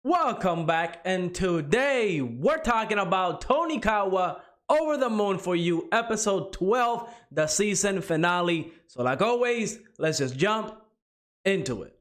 Welcome back, and today we're talking about Tonikawa Over the Moon for You, episode 12, the season finale. So like always, let's just jump into it.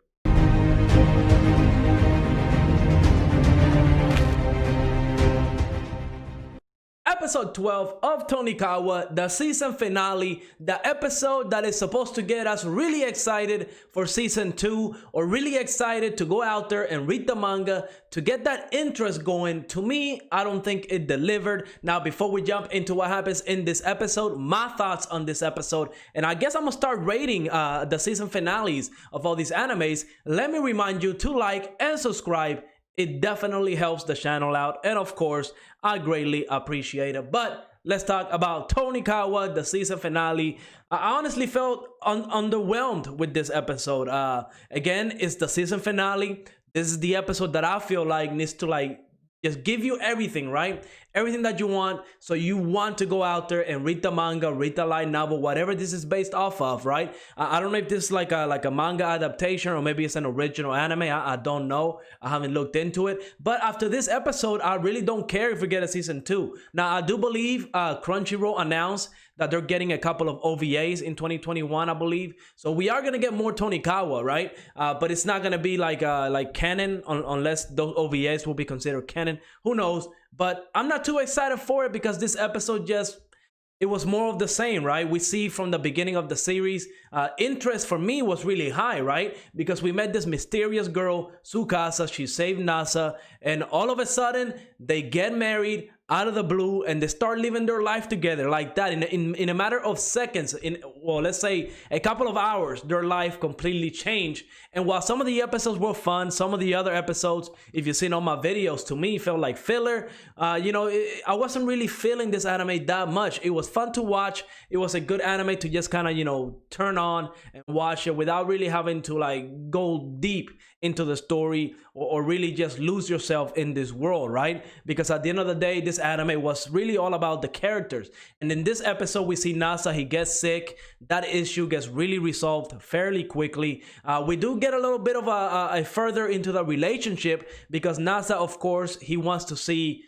Episode 12 of Tonikawa, the season finale, the episode that is supposed to get us really excited for season 2, or really excited to go out there and read the manga to get that interest going. To me, I don't think it delivered. Now, before we jump into what happens in this episode, my thoughts on this episode, and I guess I'm gonna start rating the season finales of all these animes. Let me remind you to like and subscribe. It definitely helps the channel out, and of course, I greatly appreciate it. But let's talk about Tonikawa, the season finale. I honestly felt underwhelmed with this episode. Again, it's the season finale. This is the episode that I feel like needs to just give you everything, right? Everything that you want. So you want to go out there and read the manga, read the light novel, whatever this is based off of, right? I don't know if this is like a manga adaptation, or maybe it's an original anime. I don't know. I haven't looked into it. But after this episode, I really don't care if we get a season 2. Now, I do believe Crunchyroll announced that they're getting a couple of OVAs in 2021, I believe. So we are gonna get more Tonikawa, right? But it's not gonna be like canon unless those OVAs will be considered canon. Who knows? But I'm not too excited for it because this episode it was more of the same, right? We see from the beginning of the series, interest for me was really high, right? Because we met this mysterious girl, Tsukasa. She saved Nasa, and all of a sudden they get married out of the blue, and they start living their life together like that in a matter of seconds. Well, let's say a couple of hours, their life completely changed. And while some of the episodes were fun, some of the other episodes, if you've seen all my videos, to me felt like filler. I wasn't really feeling this anime that much. It was fun to watch. It was a good anime to just kind of turn on and watch it without really having to go deep into the story, or really just lose yourself in this world, right? Because at the end of the day, this anime was really all about the characters. And in this episode, we see Nasa. He gets sick. That issue gets really resolved fairly quickly. We do get a little bit of a further into the relationship, because Nasa, of course, he wants to see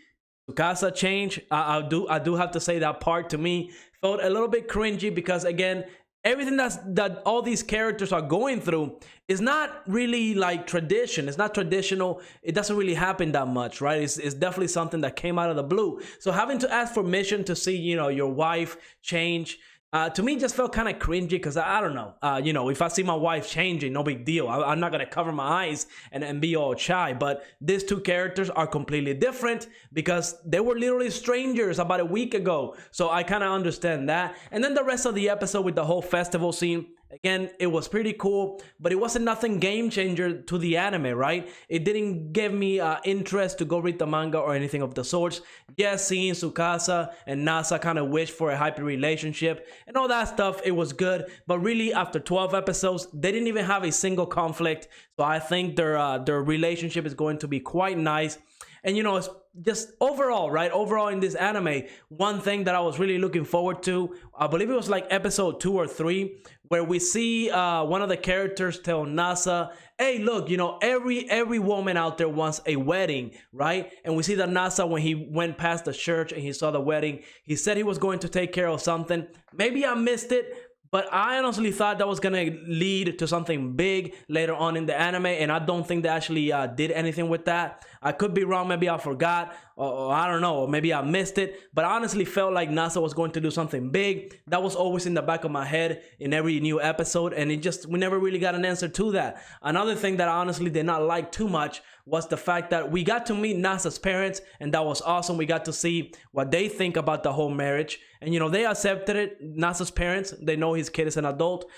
Tsukasa change. I do have to say that part to me felt a little bit cringy, because again, everything that all these characters are going through is not really like tradition. It's not traditional. It doesn't really happen that much, right? It's definitely something that came out of the blue. So having to ask permission to see, your wife change, to me just felt kind of cringy, because I don't know. If I see my wife changing, no big deal. I'm not going to cover my eyes and be all shy. But these two characters are completely different, because they were literally strangers about a week ago. So I kind of understand that. And then the rest of the episode with the whole festival scene, again, it was pretty cool, but it wasn't nothing game changer to the anime, right? It didn't give me interest to go read the manga or anything of the sorts. Yes, seeing Tsukasa and Nasa kind of wish for a happy relationship and all that stuff, it was good. But really, after 12 episodes, they didn't even have a single conflict. So I think their relationship is going to be quite nice. And it's just overall, right? Overall in this anime, one thing that I was really looking forward to, I believe it was like episode 2 or 3, where we see one of the characters tell Nasa, hey, look, every woman out there wants a wedding, right? And we see that Nasa, when he went past the church and he saw the wedding, he said he was going to take care of something. Maybe I missed it, but I honestly thought that was going to lead to something big later on in the anime, and I don't think they actually did anything with that. I could be wrong. Maybe I forgot, or I don't know, or maybe I missed it. But I honestly felt like Nasa was going to do something big. That was always in the back of my head in every new episode, and we never really got an answer to that. Another thing that I honestly did not like too much was the fact that we got to meet Nasa's parents, and that was awesome. We got to see what they think about the whole marriage, and they accepted it. Nasa's parents, they know his kid is an adult,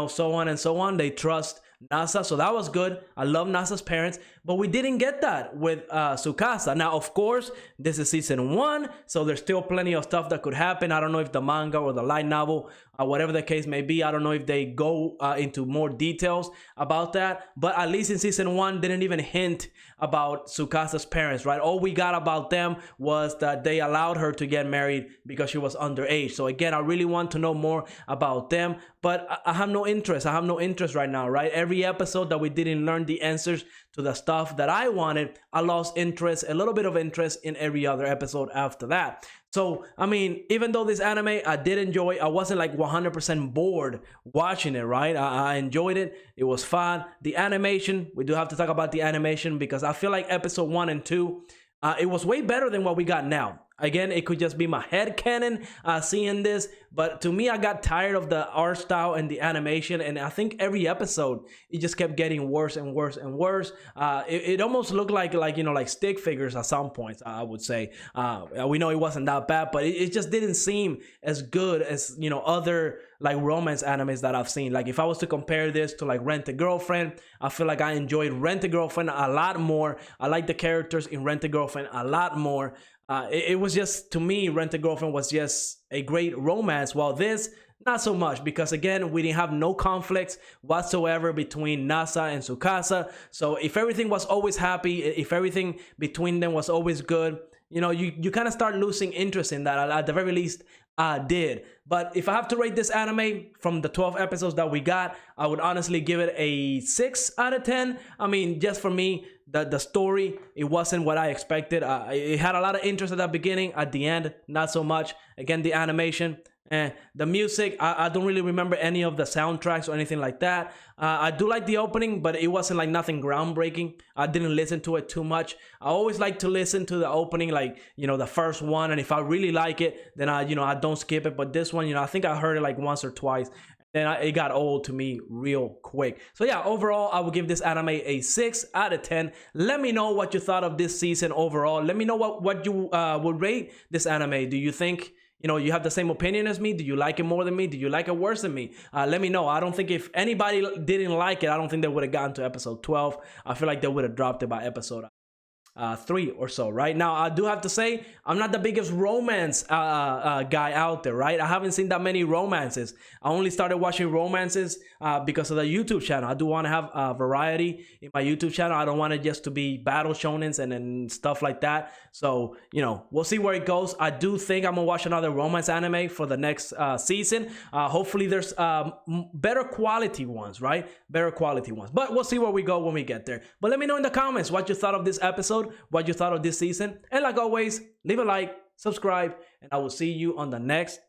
so on and so on. They trust Nasa, so that was good. I love Nasa's parents, but we didn't get that with Tsukasa. Now, of course, this is season 1, so there's still plenty of stuff that could happen. I don't know if the manga or the light novel, whatever the case may be, I don't know if they go into more details about that, but at least in season 1, they didn't even hint about Tsukasa's parents, right? All we got about them was that they allowed her to get married because she was underage. So again, I really want to know more about them, but I have no interest. I have no interest right now, right? Every episode that we didn't learn the answers to the stuff that I wanted, I lost interest, a little bit of interest in every other episode after that. So, I mean, even though this anime I did enjoy, I wasn't like 100% bored watching it, right? I enjoyed it. It was fun. The animation, we do have to talk about the animation because I feel like episode 1 and 2, it was way better than what we got now. Again, it could just be my head canon seeing this, but to me, I got tired of the art style and the animation, and I think every episode it just kept getting worse and worse and worse. It almost looked like stick figures at some points. I would say we know it wasn't that bad, but it just didn't seem as good as other like romance animes that I've seen. Like if I was to compare this to like Rent a Girlfriend, I feel like I enjoyed Rent a Girlfriend a lot more. I like the characters in Rent a Girlfriend a lot more. It was just, to me, Rent a Girlfriend was just a great romance, while this, not so much, because again, we didn't have no conflicts whatsoever between Nasa and Tsukasa. So if everything was always happy, if everything between them was always good, you kind of start losing interest in that. At the very least, I did. But if I have to rate this anime from the 12 episodes that we got, I would honestly give it a 6 out of 10. I mean, just for me, the story, it wasn't what I expected. It had a lot of interest at the beginning. At the end, not so much. Again, the animation and the music, I don't really remember any of the soundtracks or anything like that. I do like the opening, but it wasn't like nothing groundbreaking. I didn't listen to it too much. I always like to listen to the opening, like, the first one. And if I really like it, then I don't skip it. But this one, I think I heard it like once or twice. And it got old to me real quick. So yeah, overall, I would give this anime a 6 out of 10. Let me know what you thought of this season overall. Let me know what you would rate this anime. Do you think you have the same opinion as me? Do you like it more than me? Do you like it worse than me? Let me know. I don't think if anybody didn't like it, I don't think they would have gotten to episode 12. I feel like they would have dropped it by episode 3 or so. Right now, I do have to say I'm not the biggest romance guy out there, right? I haven't seen that many romances. I only started watching romances because of the YouTube channel. I do want to have variety in my YouTube channel. I don't want it just to be battle shonens and stuff like that. So we'll see where it goes. I do think I'm gonna watch another romance anime for the next season. Hopefully there's better quality ones, right? Better quality ones, but we'll see where we go when we get there. But let me know in the comments what you thought of this episode, what you thought of this season, and like always, leave a like, subscribe, and I will see you on the next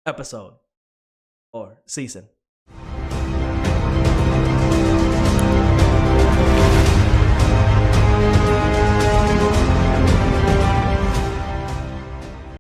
episode or season.